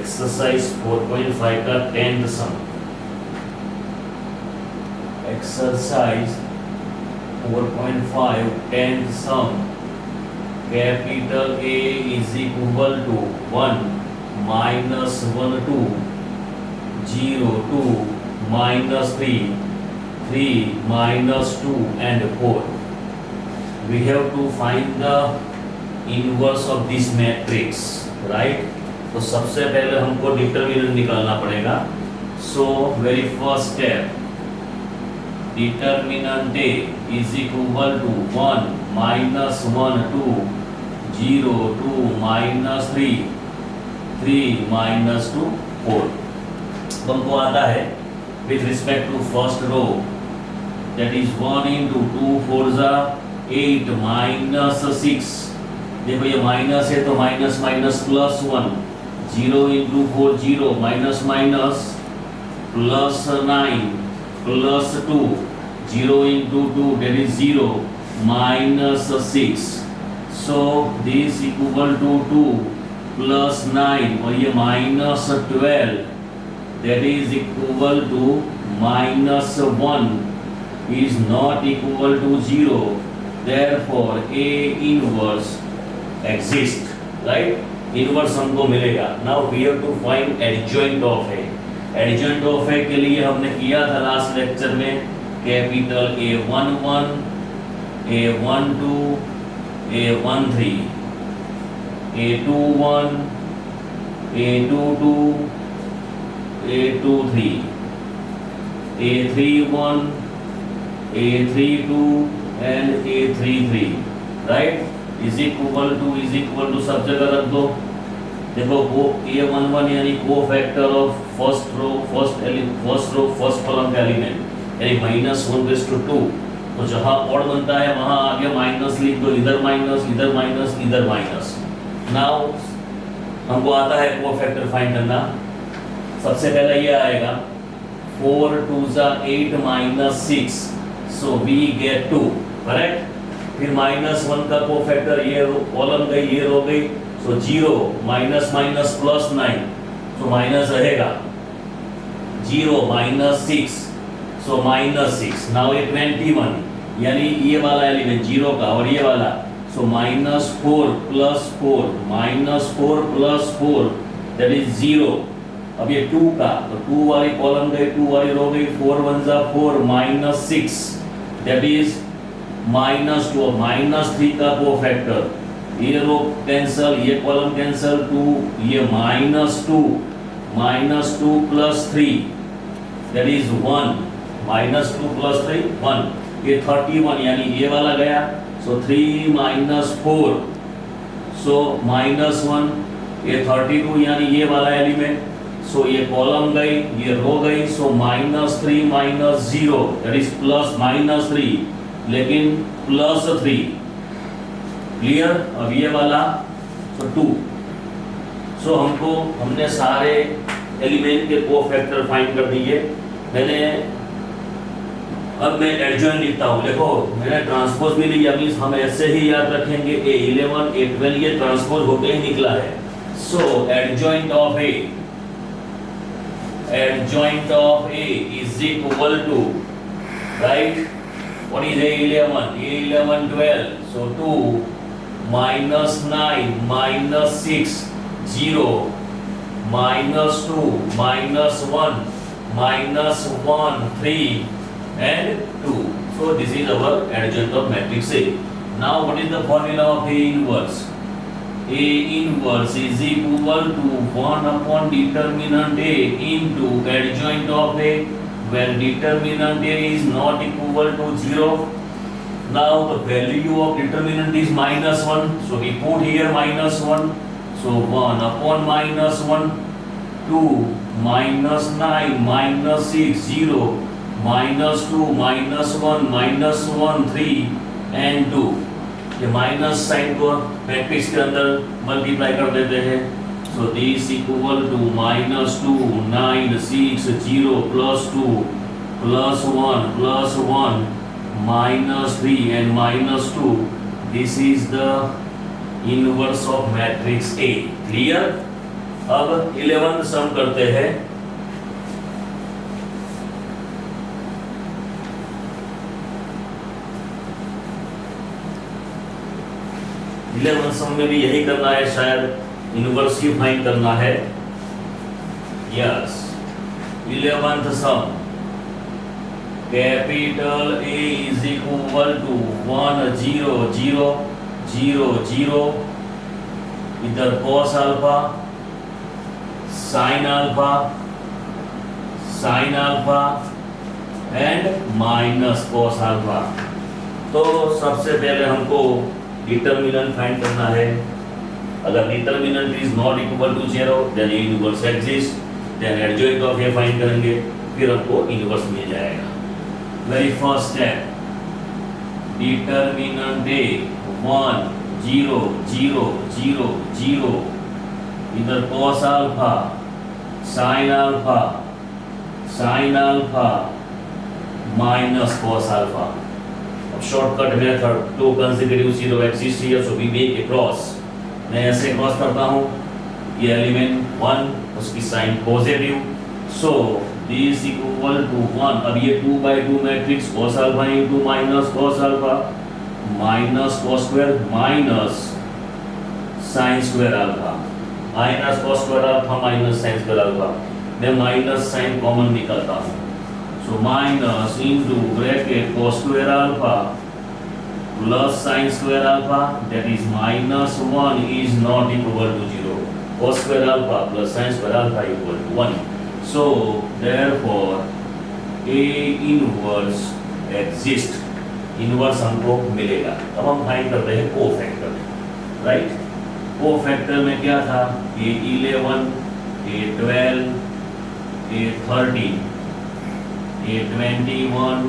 Exercise 4.5 का 10th sum. Exercise 4.5 10th sum. Capital A is equal to 1 minus 1 2 0 2 minus 3 3 minus 2 and 4. We have to find the inverse of this matrix, right? तो सबसे पहले हमको determinant निकालना पड़ेगा। So very first step, determinant A is equal to 1 minus 1 2 0 2 minus 3 3 minus 2 4। तो हमको आता है with respect to first row, that is 1 into 2 4 8 minus 6। देखो ये माइनस है तो minus minus plus 1, 0 into 4 0 minus minus plus 9 plus 2 0 into 2 that is 0 minus 6। so this equal to 2 plus 9 और ये minus 12 that is equal to minus 1 is not equal to 0, therefore A inverse exist, right? Inverse हमको मिलेगा। Now we have to find adjoint of A. Adjoint of A के लिए हमने किया था last lecture में capital A11 A12 A13 A21 A22 A23 A31 A32 and A33, right? Is equal to सब जगह रख दो। देखो वो A11 यानी cofactor of first row first column का एलिमेंट यानी -1/2। तो जहां ऑड बनता है वहां आगे माइनस लिख दो, इधर माइनस इधर माइनस इधर माइनस। नाउ हमको आता है कोफैक्टर फाइंड करना। सबसे पहले ये आएगा 4 2 8 -6, सो वी गेट 2, करेक्ट? फिर -1 का कोफैक्टर ये कॉलम गई ये रो गई, सो 0 minus minus plus 9, so minus रहेगा 0 -6, सो -6। नाउ ये 21 यानी ये वाला एलिमेंट 0 का और ये वाला, सो -4 + 4 -4 + 4 दैट इज 0। अब ये 2 का, तो 2 वाली कॉलम गई 2 वाली रो गई, 4 1 4 -6 दैट इज -2 -3 का कोफैक्टर, ये रो कैंसल ये कॉलम कैंसल, 2 ये -2 + 3 दैट इज 1 -2 + 3 1। ये 31 यानी ये वाला गया, सो 3 - 4 सो -1। ये 32 यानी ये वाला एलिमेंट, सो ये कॉलम गई ये रो गई, सो -3 - 0 दैट इज प्लस -3 लेकिन +3, क्लियर? अब ये वाला तो 2। सो हमने सारे एलिमेंट के कोफैक्टर फाइंड कर दिए। अब मैं एडजॉइंट लिखता हूँ। देखो मैंने ट्रांसपोज भी लिया, मींस हम ऐसे ही याद रखेंगे A11 A12 ये ट्रांसपोज होके ही निकला है। So adjoint of A is equal to, right? What is A11? A11 12, so 2 -9 -6 0 -2 -1 -1 3 and 2. So this is our adjoint of matrix A. Now what is the formula of A inverse? A inverse is equal to 1 upon determinant A into adjoint of A, when determinant A is not equal to 0. Now the value of determinant is -1, so we put here -1, so 1 upon -1 2 -9 -6 0 -2 -1 3 and 2। ये minus sign को matrix के अंदर multiply कर देते हैं, so this equal to -2 9 6 0 +2 +1 +1 -3 and -2. This is the inverse of matrix A. Clear? अब 11th सम करते हैं। सम में भी यही करना है, शायद इनवर्स ही फाइंड करना है। Yes, 11th sum, capital A is equal to 1 0 0 0 0, इधर cos alpha, sin alpha and minus cos alpha. तो सबसे पहले हमको डिटर्मिनेंट फाइंड करना है। अगर determinant is not equal to 0 then A inverse exist, then adjoint of A find करेंगे, फिर हमको इनवर्स मिल जाएगा। Very first step, determinant A 1 0 0 0 0, इधर cos alpha, sin alpha minus cos alpha. अब shortcut method, two consecutive zero exist here, so we make a cross. मैं ऐसे cross करता हूँ, ये एलिमेंट 1, उसकी sign positive, so this equal to 1। अब ये 2/2 matrix cos alpha into minus cos alpha minus cos square minus sin square alpha, minus cos square alpha minus sin square alpha. मैं minus sign common निकालता हूँ, so minus into bracket cos square alpha plus sin square alpha, that is minus 1 is not equal to 0, cos square alpha plus sin square alpha equal to 1। So therefore A inverse exist, inverse हमको मिलेगा। अब हम find करते हैं cofactor, right. Cofactor में क्या था, A11, A12, A13, A21,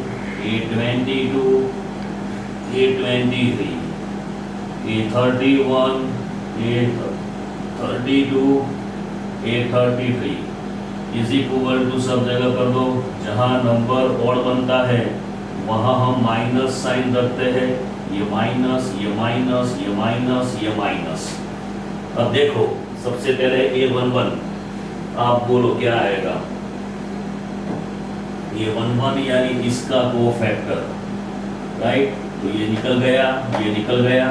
A22, A23, A31, A32, A33 is equal to, सब जगह कर दो, जहाँ नंबर ऑड बनता है वहाँ हम माइनस साइन रखते हैं, ये माइनस, ये माइनस, ये माइनस, ये माइनस। अब देखो, सबसे पहले A11, आप बोलो क्या आएगा, ये 11 यानी इसका कोफैक्टर, राइट। तो ये निकल गया, ये निकल गया,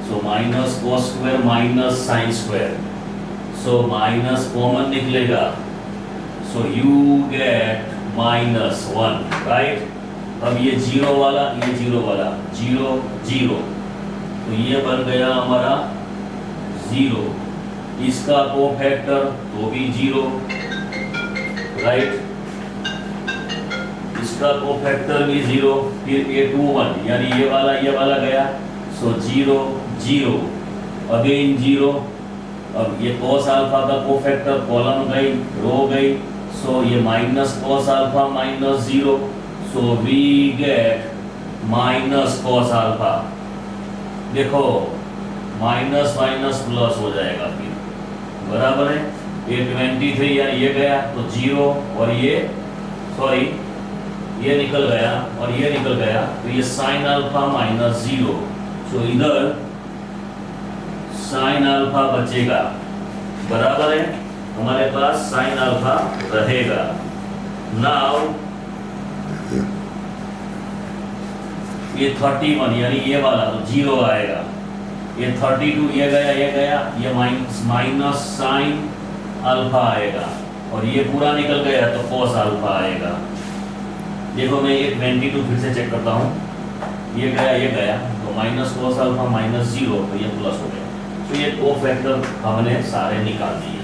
so minus cos square minus sin square, so minus common निकलेगा, सो यू गेट -1, राइट। अब ये जीरो वाला, ये जीरो वाला, 0 0, तो ये बन गया हमारा 0, इसका कोफैक्टर तो भी 0, राइट, इसका कोफैक्टर भी 0, फिर A21 यानी ये वाला गया, सो 0 0 अगेन 0। अब ये cos अल्फा का कोफैक्टर, कॉलम गई, रो गई, सो ये minus cos alpha minus 0, so we get minus cos alpha. देखो माइनस माइनस प्लस हो जाएगा, फिर बराबर है। A23 यानी ये गया तो 0, और ये सॉरी ये निकल गया और ये निकल गया, तो ये sin अल्फा माइनस 0, सो इधर sin अल्फा बचेगा, बराबर है, हमारे पास sin अल्फा रहेगा। नाउ ये 31 यानी ये वाला तो 0 आएगा, ये 32 ये गया, ये माइनस sin अल्फा आएगा, और ये पूरा निकल गया तो cos अल्फा आएगा। देखो मैं ये 22 फिर से चेक करता हूँ, ये गया तो माइनस cos अल्फा माइनस 0, तो ये प्लस हो गया। तो ये कोफैक्टर हमने सारे निकाल दिए।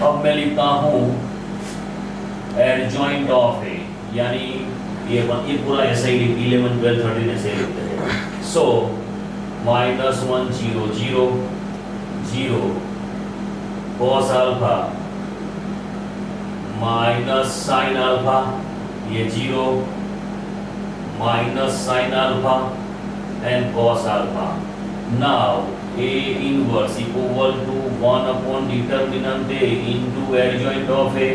अब मैं लिखता हूँ एडजॉइंट ऑफ ए, यानी ये पूरा ऐसे ही 11 12 13 ऐसे ही लिखते हैं। सो -1 0 0 0 cos alpha minus sin alpha, ये 0 minus sin alpha and cos alpha. Now A inverse equal to 1 upon determinant A into adjoint of A.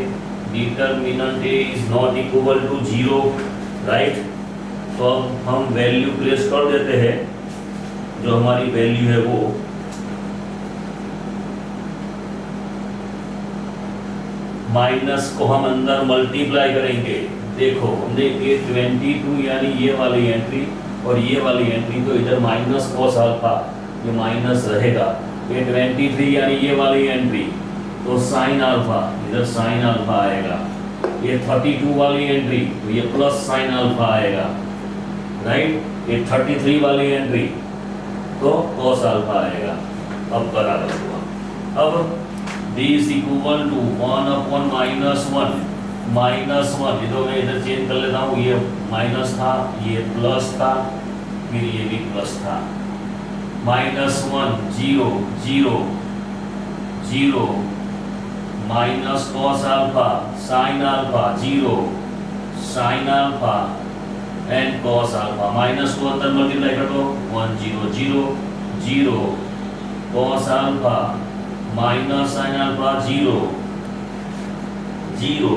Determinant A is not equal to 0, right? तो हम वैल्यू प्लेस कर देते हैं, जो हमारी value है वो माइनस को हम अंदर मल्टीप्लाई करेंगे। देखो हमने ये 22 यानी ये वाली एंट्री और ये वाली एंट्री, तो इधर माइनस कॉस अल्फा, ये माइनस रहेगा। ये 23 यानी ये वाली एंट्री, तो साइन अल्फा, इधर साइन अल्फा आएगा। ये 32 वाली एंट्री, तो ये प्लस साइन अल्फा आएगा, राइट। ये 33 वाली एंट्री, तो कॉस अल्फा आएगा। अब बराबर हुआ। अब d is equal to 1 upon -1, ये तो मैं इधर चेंज कर लेता हूँ, ये माइनस था, ये प्लस था, फिर ये भी प्लस था। -1 0 0 0 minus cos alpha sine alpha 0 sine alpha and cos alpha, minus को अंदर मल्टीप्लाई कर दो, 1 0 0 0 cos alpha minus sine alpha 0 0,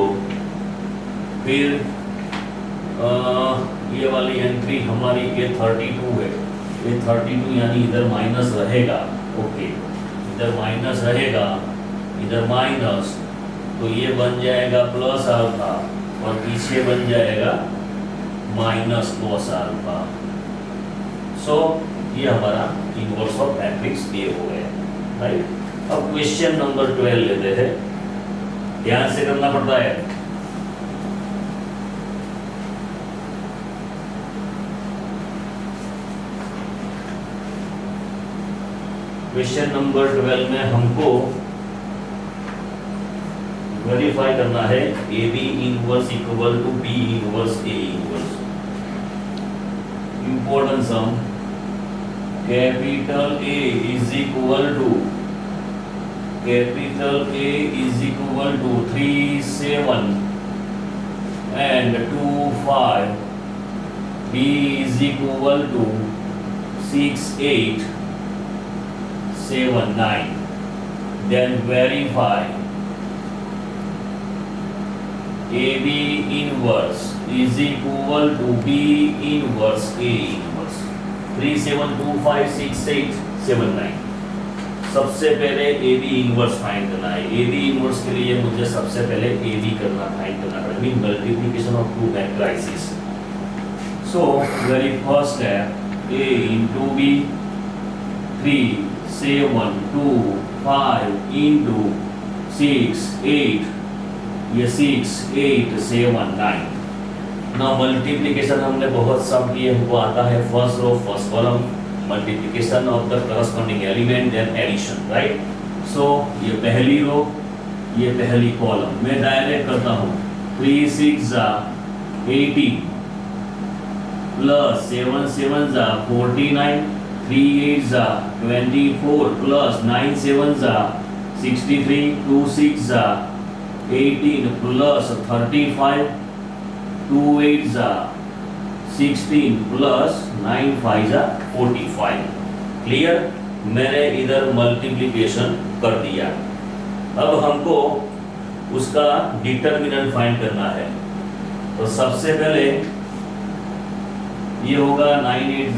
फिर ये वाली एंट्री हमारी ये 32 है, ये 32 यानी इधर माइनस रहेगा, ओके, इधर माइनस रहेगा, इधर माइनस, तो ये बन जाएगा प्लस अल्फा और पीछे बन जाएगा माइनस कॉस अल्फा। सो ये हमारा इनवर्स ऑफ मैट्रिक्स ए हो गया, राइट। अब क्वेश्चन नंबर 12 लेते हैं, ध्यान से करना पड़ता है। क्वेश्चन नंबर 12 में हमको वेरीफाई करना है A B inverse equal to B inverse A inverse. Important sum, capital A is equal to 3 7 and 2 5, b is equal to 6 8 7 9. Then verify AB inverse is equal to B inverse A inverse। 3 7 2 5 6 8 7 9। सबसे पहले ए B inverse find करना है। A B inverse के लिए मुझे सबसे पहले A B करना फाइंड करना पड़ेगा, mean multiplication of to matrices. So very first है ए इंटू बी, 3 7 2 5 इंटू 6 8, ये 6 8 7 9। ना मल्टीप्लिकेशन हमने बहुत सम किए, हमको आता है first row first column, multiplication of the corresponding element then addition, right? So ये पहली रो, ये पहली कॉलम, मैं डायरेक्ट करता हूँ। 3 6 18 plus 7 7 49, 3 8 24 plus 9 7 63, 2 6 18 plus 35, 2 8 16 plus 9 5 45। Clear, मैंने इधर मल्टीप्लिकेशन कर दिया। अब हमको उसका डिटरमिनेंट फाइंड करना है, तो सबसे पहले ये होगा 9 8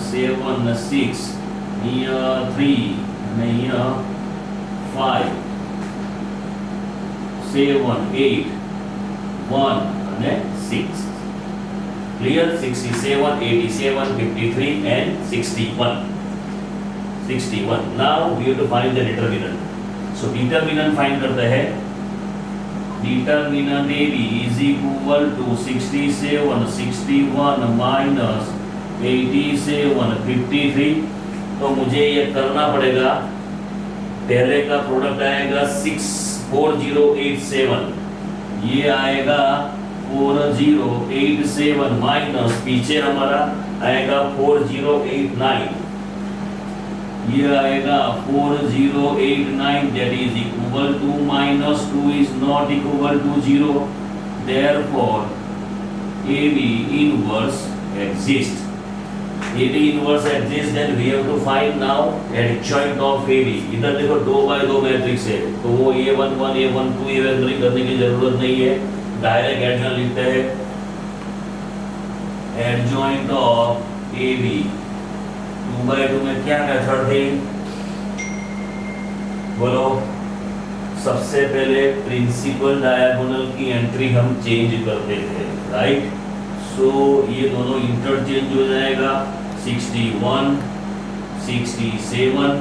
7 6, ये 3 नहीं 5 7 8 1 અને 6। Clear, 67 87 53 and 61 61। Now we have to find the determinant। So determinant find करते हैं। Determinant AB is equal to 67 61 minus 87 53। तो मुझे ये करना पड़ेगा, पहले का प्रोडक्ट आएगा 64087, ये आएगा 4087 माइनस पीछे हमारा आएगा 4089, ये आएगा 4089, that is equal to minus 2 is not equal to 0, therefore AB inverse exist. AB inverse exist, then we have to find now adjoint of AB। इधर देखो 2x2 मैट्रिक्स है, तो वो A11 A12 A13 करने की जरूरत नहीं है, डायरेक्ट एडजॉइंट लिखते हैं। एडजॉइंट ऑफ AB 2x2 में क्या मेथड थी, बोलो, सबसे पहले प्रिंसिपल डायगोनल की एंट्री हम चेंज करते थे, राइट। सो ये दोनों इंटरचेंज हो जाएगा, 61 67,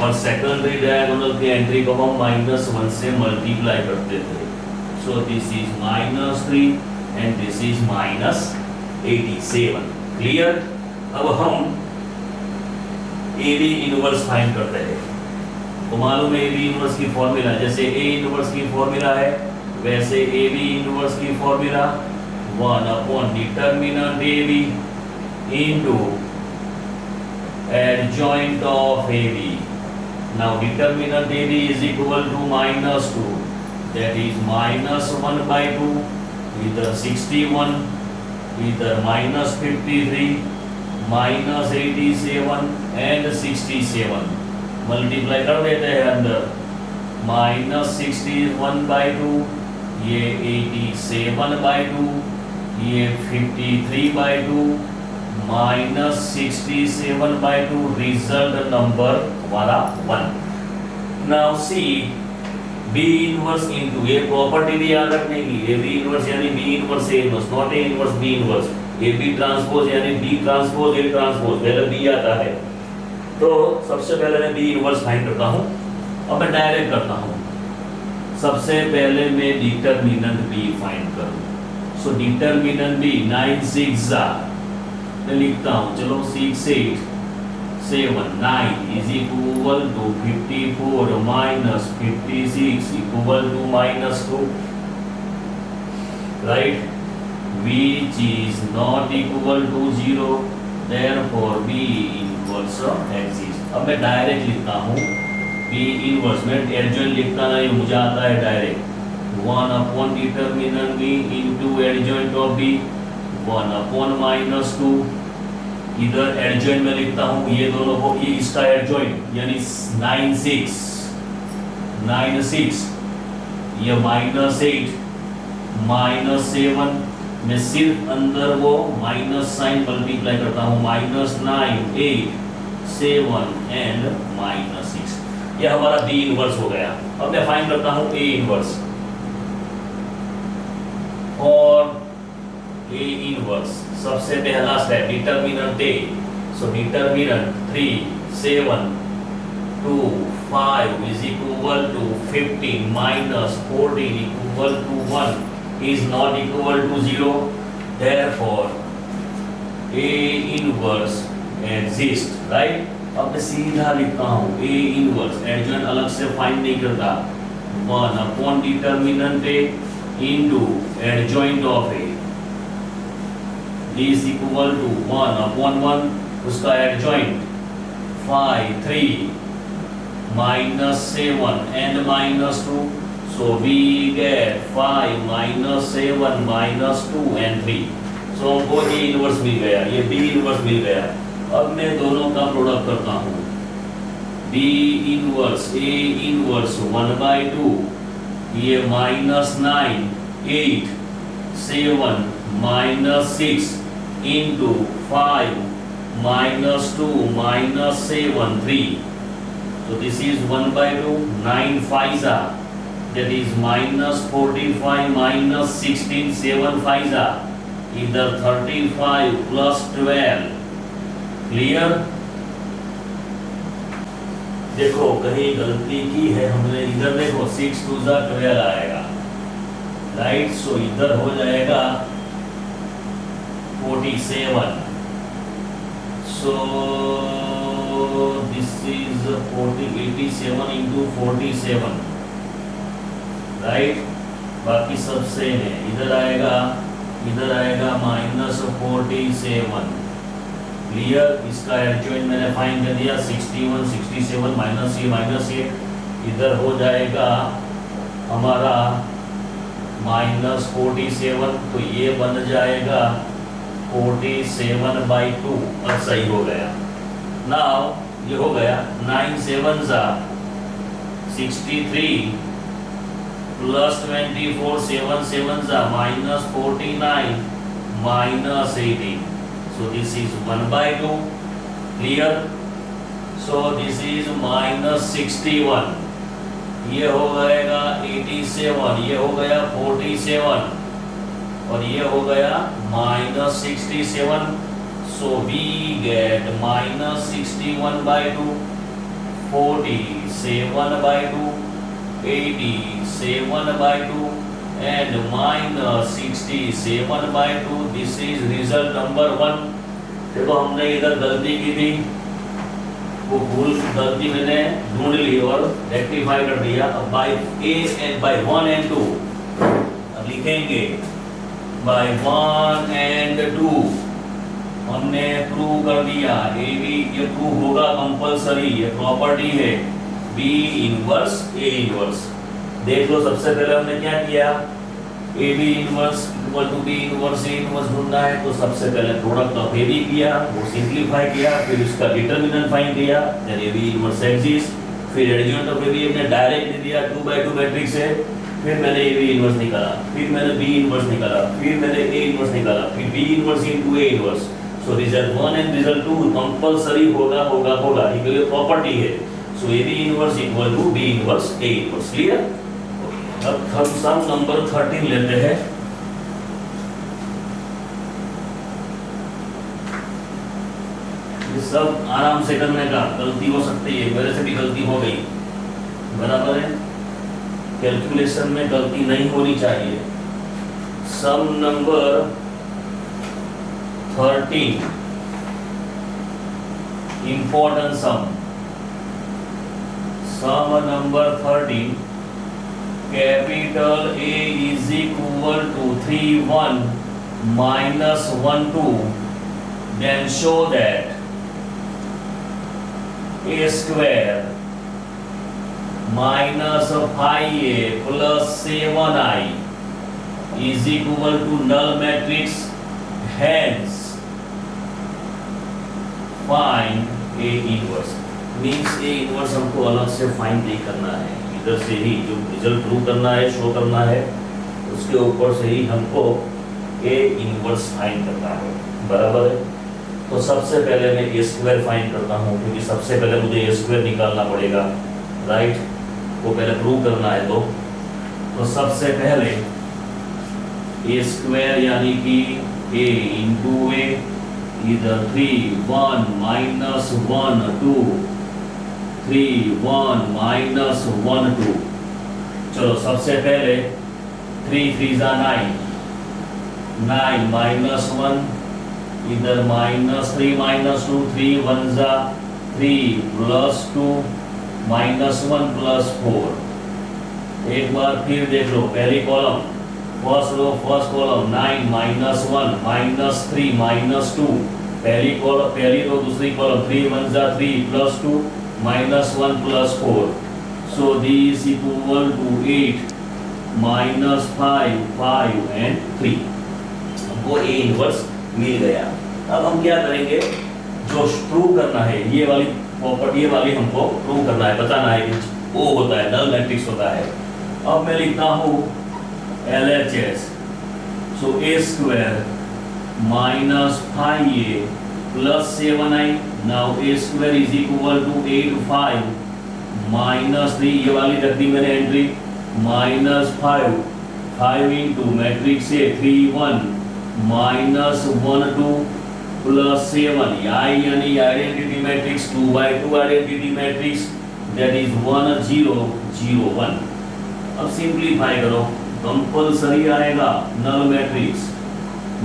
और सेकेंडरी डायगोनल की एंट्री को हम -1 से मल्टीप्लाई करते थे। So this is -3 and this is -87। Clear. अब हम ए बी इनवर्स फाइंड करते हैं। तो मालूम है ए बी इनवर्स की फॉर्मूला, जैसे ए इनवर्स की फॉर्मूला है वैसे ए बी इनवर्स की formula 1 upon determinant A B into adjoint of AB. Now determinant AB is equal to -2, that is -1/2, either 61, either -53, -87 and 67 multiply कर देते हैं अंदर, -61/2, ये 87/2, ये 53/2, -67/2, रिजल्ट नंबर हमारा 1। Now see B inverse into, ये property भी याद रखने की, ए बी इनवर्स यानी B inverse A inverse, not A inverse B inverse. A B transpose यानी बी ट्रांसपोज ए ट्रांसपोज, पहले बी आता है। तो सबसे पहले मैं बी इनवर्स फाइंड करता हूँ। अब मैं डायरेक्ट करता हूँ। सबसे पहले मैं डिटर्मिनेंट बी फाइंड करूँ। सो डिटर्मिनेंट बी 9 6 मैं लिखता हूँ, चलो 6 8 7 9 is equal to 54 minus 56 equal to -2, right, which is not equal to 0, therefore B inverse exists। अब मैं डायरेक्ट लिखता हूँ B इनवर्स, मैं एडजॉइंट लिखता नहीं, मुझे आता है direct 1 upon determinant B into adjoint of B 1 upon -2। इधर एडजॉइंट में लिखता हूँ ये दोनों को, ये इसका एडजॉइंट यानी 9 6, ये -8 -7, मैं सिर्फ अंदर वो माइनस साइन मल्टीप्लाई करता हूँ, -9 8 7 एंड -6। ये हमारा बी इनवर्स हो गया। अब मैं फाइंड करता हूँ ए इनवर्स, और ए इनवर्स सबसे पहला step determinant A. So determinant 3 7 2 5 is equal to 15 minus 14 equal to 1 is not equal to 0, therefore A inverse exist, right. अब मैं सीधा लिखता हूँ ए इनवर्स, एडजॉइंट अलग से फाइंड नहीं करता, 1 upon determinant A into adjoint of A is equal to 1 upon 1, उसका adjoint 5 3 -7 and -2, so we get 5 -7 -2 and 3। so हमको ए इनवर्स मिल गया, ये बी इनवर्स मिल गया। अब मैं दोनों का प्रोडक्ट करता हूँ, बी इनवर्स ए इनवर्स 1/2, ये -9 8 7 -6 into 5 -2 -7 3, so this is 1/2, 9 5s are, that is -45 -16 7 5s are, either 35 plus 12। Clear. देखो कहीं गलती की है हमने, इधर देखो 6 2 12 आएगा, राइट। सो इधर हो जाएगा 47, so this is 87 into 47, right. बाकी सब सेम है, इधर आएगा -47। क्लियर। इसका एडजॉइंट मैंने फाइंड कर दिया 61 67 -8, इधर हो जाएगा हमारा -47, तो ये बन जाएगा 47/2। अब सही हो गया। नाउ ये हो गया 9 7s are 63 plus 24 7 7s are -49 -18, so this is 1/2। clear। so this is -61, ये हो जाएगा 87, ये हो गया 47 और ये हो गया -67। So we get -61/2, 47/2, 87/2 and -67/2। This is result number 1। देखो हमने इधर गलती की थी, वो भूल गलती मैंने ढूंढ ली और रेक्टिफाई कर दिया। अब by A and by 1 and 2 अब लिखेंगे बाय 1 and 2 हमने प्रूव कर दिया। ए बी ये प्रूव होगा कंपलसरी, ये प्रॉपर्टी है बी इनवर्स ए इनवर्स। देख लो सबसे पहले हमने क्या किया, A B inverse equal to B inverse A inverse ढूंढना है, तो सबसे पहले प्रोडक्ट ऑफ ए बी किया, वो सिंपलीफाई किया, फिर उसका डिटरमिनेंट फाइंड किया, then A B inverse exist, फिर एडिशन ऑफ ए बी हमने डायरेक्ट दे दिया 2/2 मैट्रिक्स है, फिर मैंने ए बी इनवर्स निकाला, फिर मैंने बी इनवर्स निकाला, फिर मैंने ए इनवर्स निकाला, फिर B inverse into A inverse. So result 1 and result 2 compulsory होगा ये प्रॉपर्टी है। So A B inverse equal to B inverse A inverse. Clear? अब हम सम नंबर 13 लेते हैं। ये सब आराम से करने का, गलती हो सकती है, मेरे से भी गलती हो गई, बराबर है। कैलकुलेशन में गलती नहीं होनी चाहिए। Sum number 13 important sum number 13 capital A is equal to 3(1) minus 1(2), then show that A square minus 5A plus 7I is equal to null matrix, hence find A inverse। Means A inverse हमको अलग से find नहीं करना है, इधर से ही जो result prove करना है, शो करना है, उसके ऊपर से ही हमको A इनवर्स फाइंड करना है, बराबर है। तो सबसे पहले मैं A स्क्वायर फाइंड करता हूँ, क्योंकि सबसे पहले मुझे A स्क्वायर निकालना पड़ेगा, राइट, वो पहले प्रूव करना है। तो सबसे पहले A स्क्वायर यानी कि A इंटू A, इधर 3(1) minus 1(2), 3(1) minus 1(2). चलो सबसे पहले 3 3 9, 9 minus 1, इधर -3 -2, 3 1 3 plus 2 minus 1 plus 4। एक बार फिर देख लो, पहली column first row first column 9 minus 1 minus 3 minus 2, पहली रो दूसरी column 3 1 3 plus 2 minus 1 plus 4। So this equal to 8 minus 5 5 and 3। हमको A इनवर्स मिल गया। अब हम क्या करेंगे, जो प्रूव करना है, ये वाली प्रॉपर्टी वाली हमको प्रूव करना है, बताना है कि वो होता है नल मैट्रिक्स होता है। अब मैं लिखता हूँ LHS, so A square minus 5A plus 7I, now A square is equal to 8 5 minus 3, ये वाली रख दी मैंने entry, minus 5 5 into matrix A 3 1 minus 1 2 plus 7, I यानी identity matrix 2/2 identity matrix, that is 1 0 0 1। अब सिंपलीफाई करो, कंपलसरी आएगा null matrix,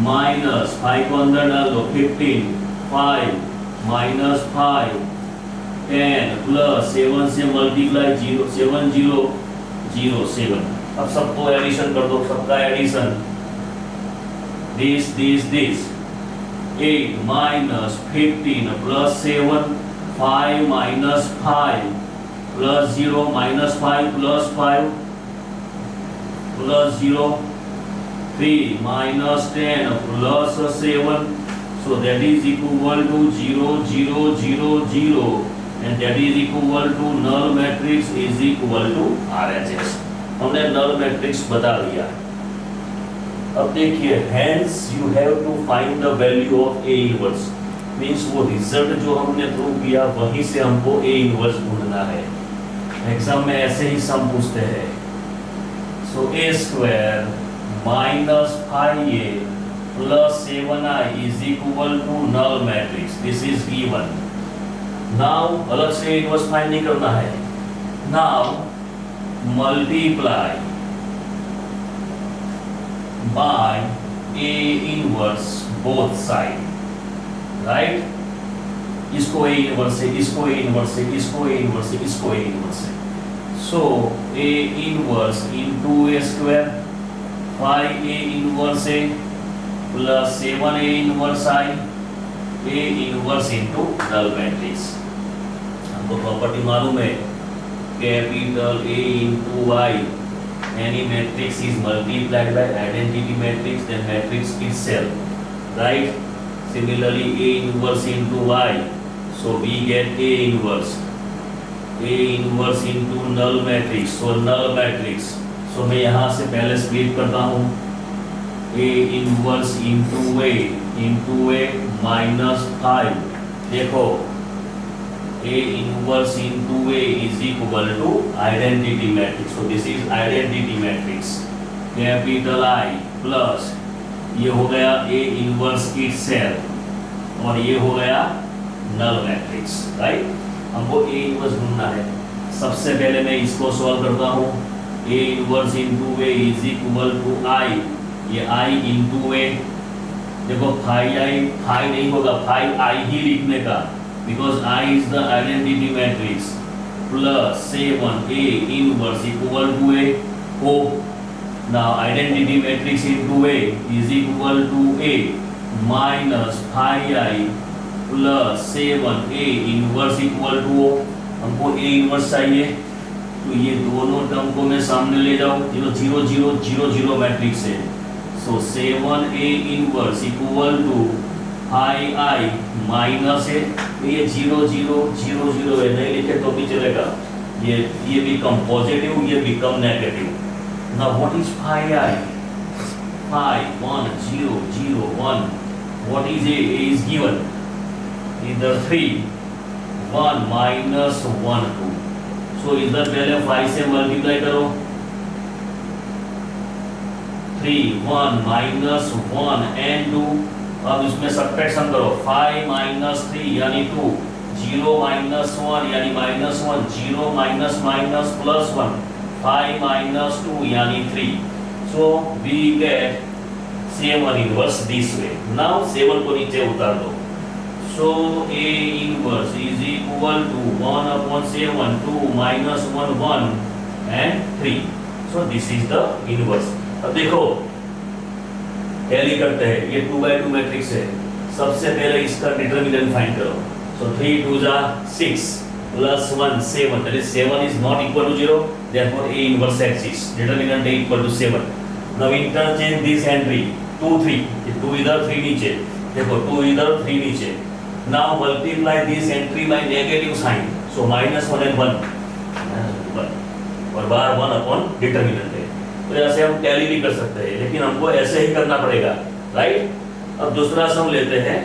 minus 5 को अंदर डाल दो, 15 5 minus 5 10 plus 7 से मल्टीप्लाई 0 7 0 0 7। अब सबको एडिशन कर दो, सबका addition, this 8 minus 15 plus 7 5 minus 5 plus 0 minus 5 plus 5 plus 0 3 minus 10 plus 7, so that is equal to 0 0 0 0 and that is equal to null matrix is equal to RHS। हमने null matrix बता दिया। अब देखिए, hence you have to find the value of A inverse, means वो result जो हमने prove किया वहीं से हमको A inverse ढूंढना है। एग्जाम में ऐसे ही सम पूछते हैं। So A square minus 5a plus 7i is equal to null matrix, this is given. Now अलग से इनवर्स फाइंड नहीं करना है। Now multiply by a inverse both side, right. इसको ए इनवर्स से, इसको ए इनवर्स से, इसको ए इनवर्स से, इसको ए इनवर्स से। So A inverse into A square 5a inverse A plus 7a inverse I, A inverse into null matrix. हमको property मालूम है, capital A into I, any matrix is multiplied by identity matrix then matrix itself, right? Similarly A inverse into Y, so we get A inverse into null matrix, so null matrix, so मैं यहाँ से पहले split करता हूँ, A inverse into A minus 5, देखो A inverse into A is equal to identity matrix, so this is identity matrix, capital I plus ये हो गया A इनवर्स itself और ये हो गया नल मैट्रिक्स, राइट। हमको A इनवर्स ढूंढना है। सबसे पहले मैं इसको सॉल्व करता हूँ। A inverse into A is equal to I, ये I इंटू A, देखो 5i नहीं होगा, 5i ही लिखने का, because I is the identity matrix, plus 7A inverse equal to A हो। Now identity matrix into A is equal to A minus 5i plus 7A inverse equal to O। हमको A inverse चाहिए, तो ये दोनों term को मैं सामने ले जाऊँ, 0 0 0 0 0 मैट्रिक्स है। सो 7A inverse equal to 5i minus है, ये 0 0 0 0 है, नहीं लिखे तो भी चलेगा, ये बिकम पॉजिटिव, ये become negative. Now what is 5i? 5 1 0 0 1. What is A? A is given either 3 1 minus 1 2. So इधर पहले 5 से मल्टीप्लाई करो, 3 1 minus 1 and 2। अब इसमें सब्ट्रैक्शन करो, 5 minus 3 यानी 2, 0 minus 1 यानी minus 1, 0 minus minus plus 1, 5 minus 2 यानी 3, so we get 7 inverse this way। now 7 को नीचे उतार दो, so A inverse is equal to 1 upon 7, 2 minus 1 1 and 3, so this is the inverse। अब देखो टैली करते हैं, ये 2 by 2 मैट्रिक्स है। सबसे पहले इसका डिटरमिनेंट फाइंड करो, so 3 2 6 plus 1 7, that is 7 is not equal to 0, therefore A inverse exists, determinant A equal to 7। now interchange this entry 2 3, 2 इधर 3 नीचे, देखो 2 इधर 3 नीचे। now multiply this entry by negative sign, so minus 1 and 1 और बार 1 upon determinant है। तो ऐसे हम टैली भी कर सकते हैं, लेकिन हमको ऐसे ही करना पड़ेगा, राइट। अब दूसरा सम लेते हैं,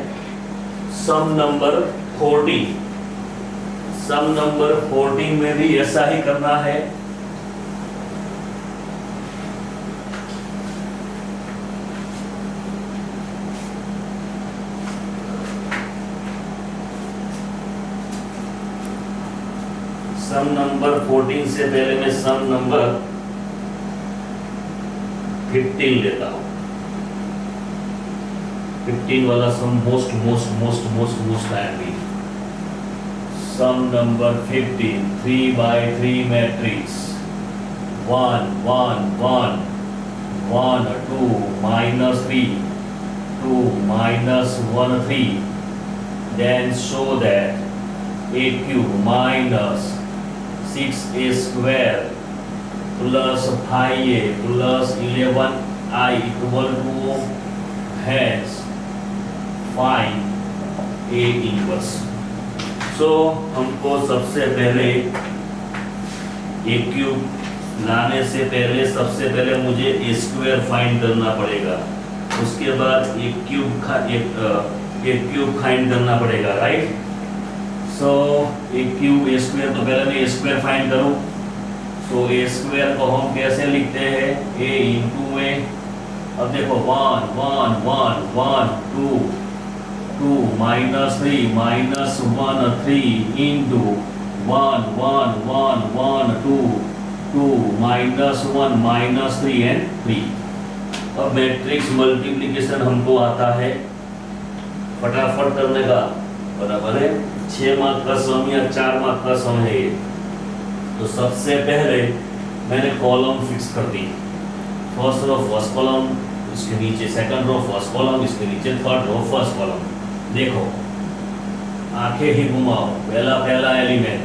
सम नंबर 14। सम नंबर 14 में भी ऐसा ही करना है। सम नंबर 14 से पहले मैं सम नंबर 15 लेता हूं। 15 वाला सम मोस्ट आएंगे। Sum number 15, 3 by 3 matrix, 1 1 1 1 2 minus 3 2 minus 1 3, then show that A cube minus 6A square plus 5A plus 11I equal to hence find A inverse। so हमको सबसे पहले A क्यूब लाने से पहले सबसे पहले मुझे A स्क्वायर फाइंड करना पड़ेगा, उसके बाद A क्यूब फाइंड करना पड़ेगा, right. So A cube A square, तो पहले मैं A स्क्वायर फाइंड करूँ, सो ए स्क्वायर को हम कैसे लिखते हैं, ए इंटू ए। अब देखो 1 1 1 1 2 2 minus 3 minus 1 3 into 1 1 1 1 2 2 minus 1 minus 3 and 3। अब मैट्रिक्स मल्टीप्लिकेशन हमको आता है फटाफट करने का, बराबर है 6 मार्क का सम या 4 मार्क का सम है ये। तो सबसे पहले मैंने कॉलम फिक्स कर दी, फर्स्ट रो फर्स्ट कॉलम, इसके नीचे सेकंड रो फर्स्ट कॉलम, इसके नीचे थर्ड रो फर्स्ट कॉलम। देखो आंखें ही घुमाओ, पहला एलिमेंट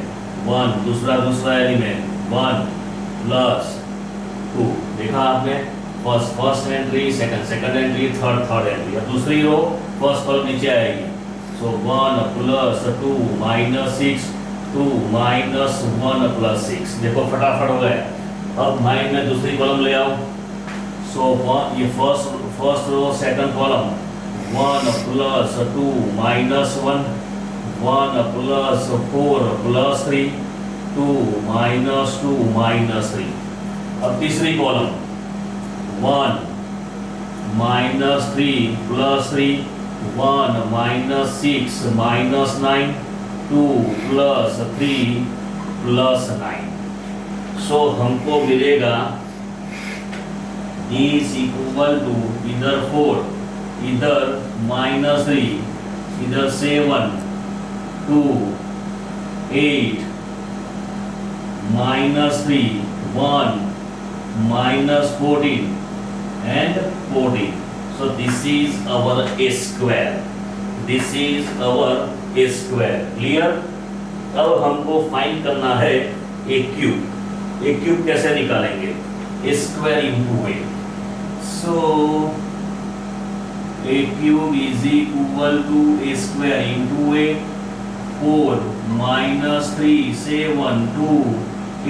1, दूसरा एलिमेंट 1 प्लस 2, देखा आपने, first entry, second entry, third entry. अब दूसरी रो फर्स्ट कॉलम नीचे आएगी, सो 1 प्लस 2 माइनस 6 2 माइनस 1 प्लस 6। देखो फटाफट हो गया। अब माइंड में दूसरी कॉलम ले आओ, सो ये first row second column 1 plus 2 minus 1 1 plus 4 plus 3 2 minus 2 minus 3। अब तीसरी column 1 minus 3 plus 3 1 minus 6 minus 9 2 plus 3 plus 9। So हमको मिलेगा इज इक्वल टू इधर 4 इधर माइनस 3 इधर 7 2 8 minus 3 1 minus 14 and 14. So this is our a square. This is our a square. Clear? अब हमको find करना है a क्यूब। a क्यूब कैसे निकालेंगे? a square into a. So a cube is equal to a square into a 4 minus 3 7 2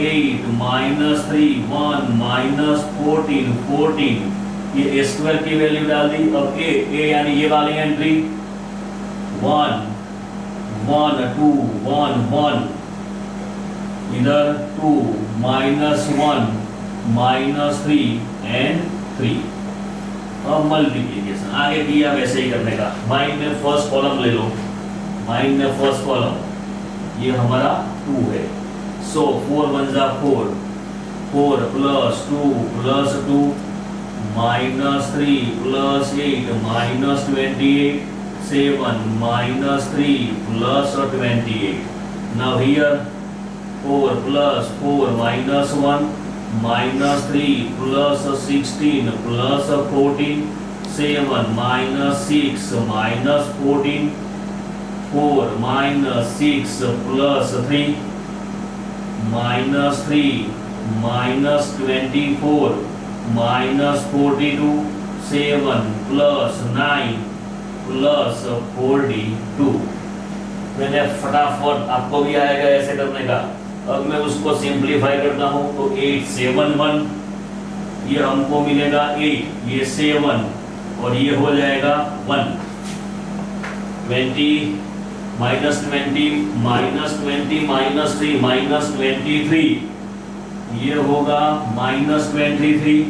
8 minus 3 1 minus 14 14। ये a square की value डाल दी। अब a यानी ये वाली एंट्री 1 1 2 1 1 इधर 2 minus 1 minus 3 and 3। अब मल्टीप्लिकेशन आगे दिया वैसे ही करने का। माइंड में फर्स्ट कॉलम ले लो, माइंड में फर्स्ट कॉलम ये हमारा 2 है। सो 4 1 जा 4 4 plus 2 plus 2 minus 3 plus 8 minus 28 7 minus 3 plus 28। Now here 4 plus 4 minus 1 minus 3 plus 16 plus 14 7 minus 6 minus 14 4 minus 6 plus 3 minus 3 minus 24 minus 42 7 plus 9 plus 42। मैंने फटाफट आपको भी आएगा ऐसे करने का। अब मैं उसको सिंप्लीफाई करता हूं तो 8 7 1 ये हमको मिलेगा 8 ये 7 और ये हो जाएगा 1 20 माइनस 20 माइनस 20 माइनस 3 माइनस 23 ये होगा माइनस 23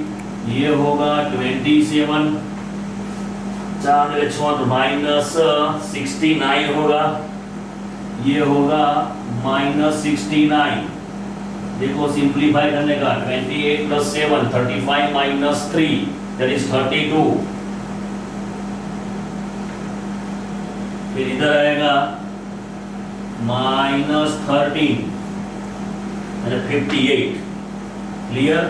ये होगा 27 4 माइनस 69 होगा ये होगा माइनस 69। देखो सिंप्लीफाई करने का 28 प्लस 7 35 माइनस 3 दैट इज 32। फिर इधर आएगा माइनस 13 58। क्लियर?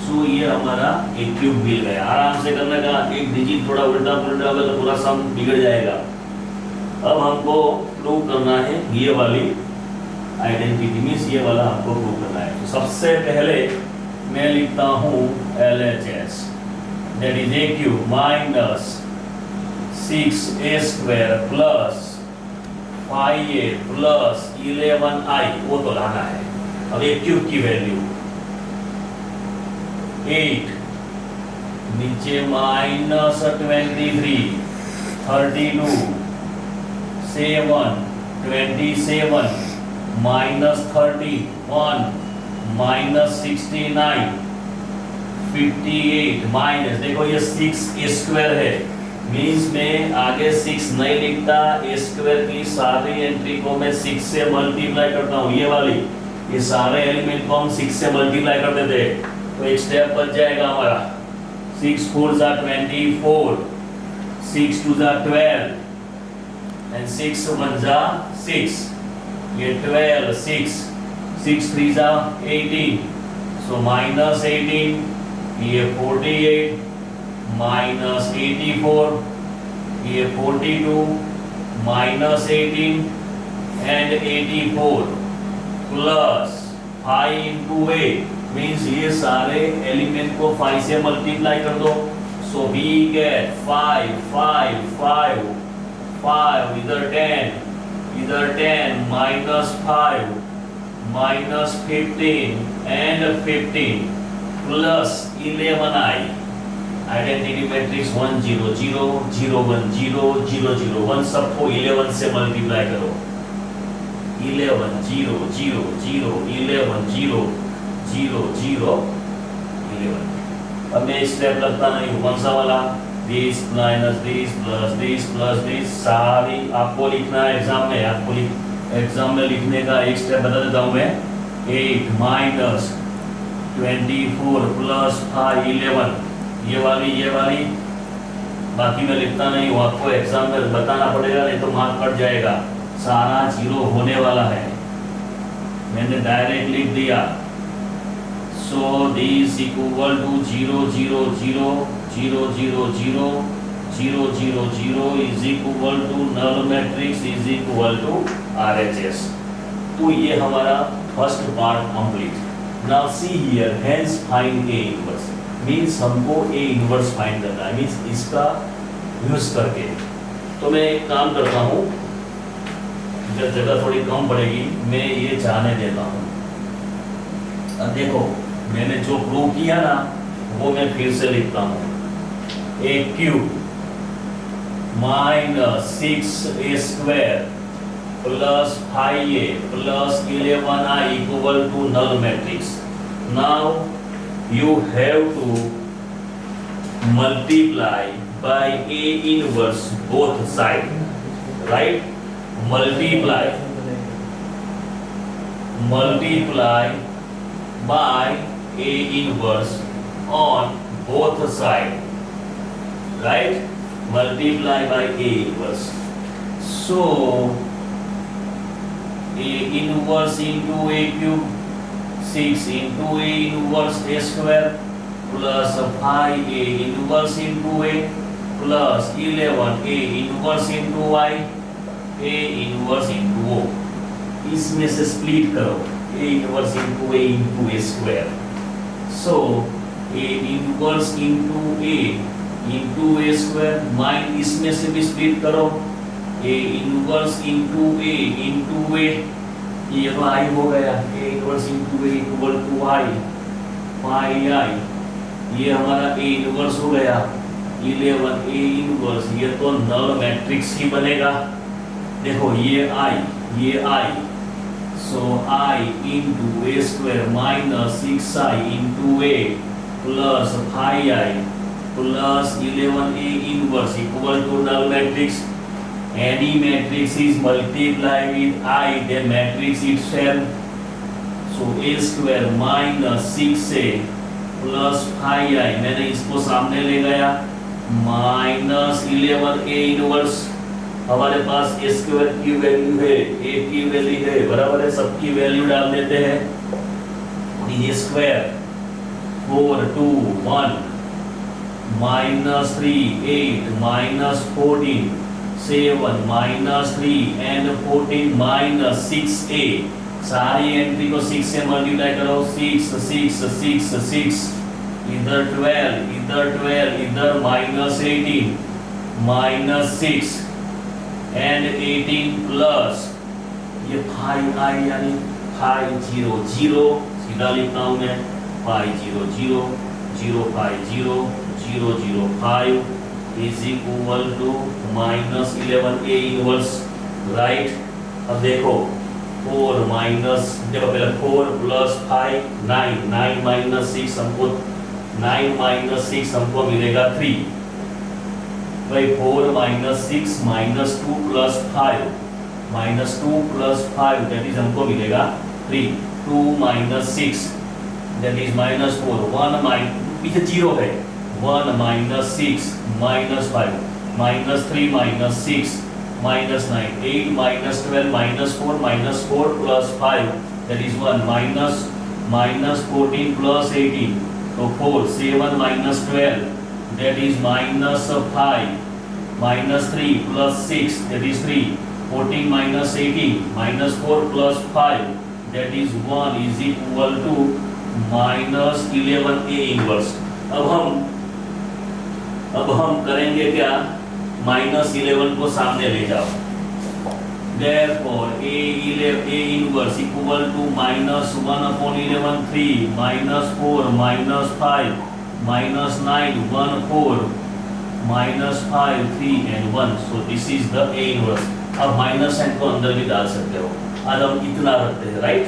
सो ये हमारा एक क्यूब मिल गया। आराम से करने का, एक डिजिट थोड़ा उल्टा पुल्टा होगा तो पूरा सम बिगड़ जाएगा। अब हमको प्रूव करना है ये वाली आइडेंटिटी, मीन्स ये वाला हमको प्रूव करना है। तो सबसे पहले मैं लिखता हूँ LHS that is a cube minus 6a square plus 5a plus 11i वो तो लाना है। अब एक क्यूब की वैल्यू 8 नीचे माइनस 23 32 7 27 -31 -69 58 माइनस, देखो ये 6 है, मीन्स में आगे 6 नहीं लिखता, ए स्क्वायर की सारी एंट्री को मैं 6 से मल्टीप्लाई करता हूँ, ये वाली, ये सारे एलिमेंट को हम 6 से मल्टीप्लाई कर देते हैं, तो एक स्टेप बच जाएगा हमारा। 6 4 जा 24, 6 2 जा 12 एंड 6 1 जा 6, ये 12 6 6 3 जा 18, सो -18, ये 48 -84, ये 42 -18 एंड 84 प्लस 5 into 8 मीन्स ये सारे एलिमेंट को 5 से मल्टीप्लाई कर दो, सो वी गेट 5 5 5 5, इधर 10 -5 -15 and 15 plus 11i, identity matrix 1 0 0 0 1 0 0 0 1, सबको 11 से मल्टीप्लाई करो, 11 0 0 0 11 0 0 0 11। अब मैं स्टेप लगता नहीं हूँ, कौन सा वाला, this minus this plus this plus this, सारी आपको लिखना है एग्जाम में, आपको एग्जाम में लिखने का एक स्टेप बता देता हूँ मैं। 8 माइनस 24 प्लस 5 11, ये वाली बाकी मैं लिखता नहीं हूँ, आपको एग्जाम में बताना पड़ेगा, नहीं तो मार्क कट जाएगा, सारा 0 होने वाला है, मैंने डायरेक्ट लिख दिया। So this equal to 0 0 0 0 0 0 0 0 0 is equal to null matrix is equal to RHS। तो ये हमारा first part complete. Now see here, hence find A inverse, means हमको A इनवर्स फाइंड करना है, मीन्स इसका यूज करके। तो मैं एक काम करता हूँ, जब जगह थोड़ी कम पड़ेगी मैं ये जाने देता हूँ। अब देखो मैंने जो प्रूव किया ना वो मैं फिर से लिखता हूँ, A cube minus 6A square plus 5A plus 11I equal to null matrix. Now you have to multiply by A inverse both side, right? Multiply by A inverse on both side, right? Multiply by A inverse. So A inverse into A cube, 6 into A inverse A square plus 5A inverse into A plus 11A inverse into Y, A inverse into O। इसमें से split करो, A inverse into A square। So A inverse into A square mine इसमें से भी split करो, A inverse into A, ये तो I हो गया, A inverse into A equal to I, पाई I, ये हमारा A इनवर्स हो गया, 11 A इनवर्स, ये तो नल मैट्रिक्स ही बनेगा। देखो ये I, सो I into A square minus 6I into A plus 5I plus 11A inverse equal to null matrix. Any matrix is multiplied with I, the matrix itself. So A square minus 6A plus 5I, मैंने इसको सामने ले गया, minus 11A inverse. हमारे पास A square की value है, A की value है, बराबर है, सबकी वैल्यू डाल देते हैं। A square 4 2 1 minus 3 8 minus 14 7 minus 3 and 14 minus 6A, सारी एंट्री को 6 से मल्टीप्लाई करो, 6 6 6 6, इधर 12 इधर माइनस 18 माइनस 6 एंड 18 प्लस ये 5I यानी 5 0 0, सीधा लिखता हूँ मैं 5 0 0 0 5 0 0 0 5 is equal to minus 11A inverse, right? अब देखो 4 माइनस, देखो पहले 4 प्लस 5 9, 9 माइनस 6 हमको 9 माइनस 6 हमको मिलेगा 3 भाई। 4 minus 6 minus 2 plus 5 minus 2 plus 5 that is हमको मिलेगा 3। 2 minus 6 that is minus 4। 1 minus, पीछे 0 है, 1 minus 6 minus 5 minus 3 minus 6 minus 9, 8 minus 12 minus 4 minus 4 plus 5 that is 1 minus minus 14 plus 18 तो 4। 7 minus 12 that is minus 5 minus 3 plus 6 that is 3। 14 minus 18 minus 4 plus 5 that is 1 is equal to minus 11 A inverse. अब हम करेंगे क्या, minus 11 को सामने ले जाओ। Therefore A inverse equal to minus 1 upon 11 3 minus 4 minus 5 minus 9 1 4 minus 5 3 and 1। So this is the A inverse। अब minus sign को अंदर भी डाल सकते हो। आज हम इतना रखते हैं, राइट।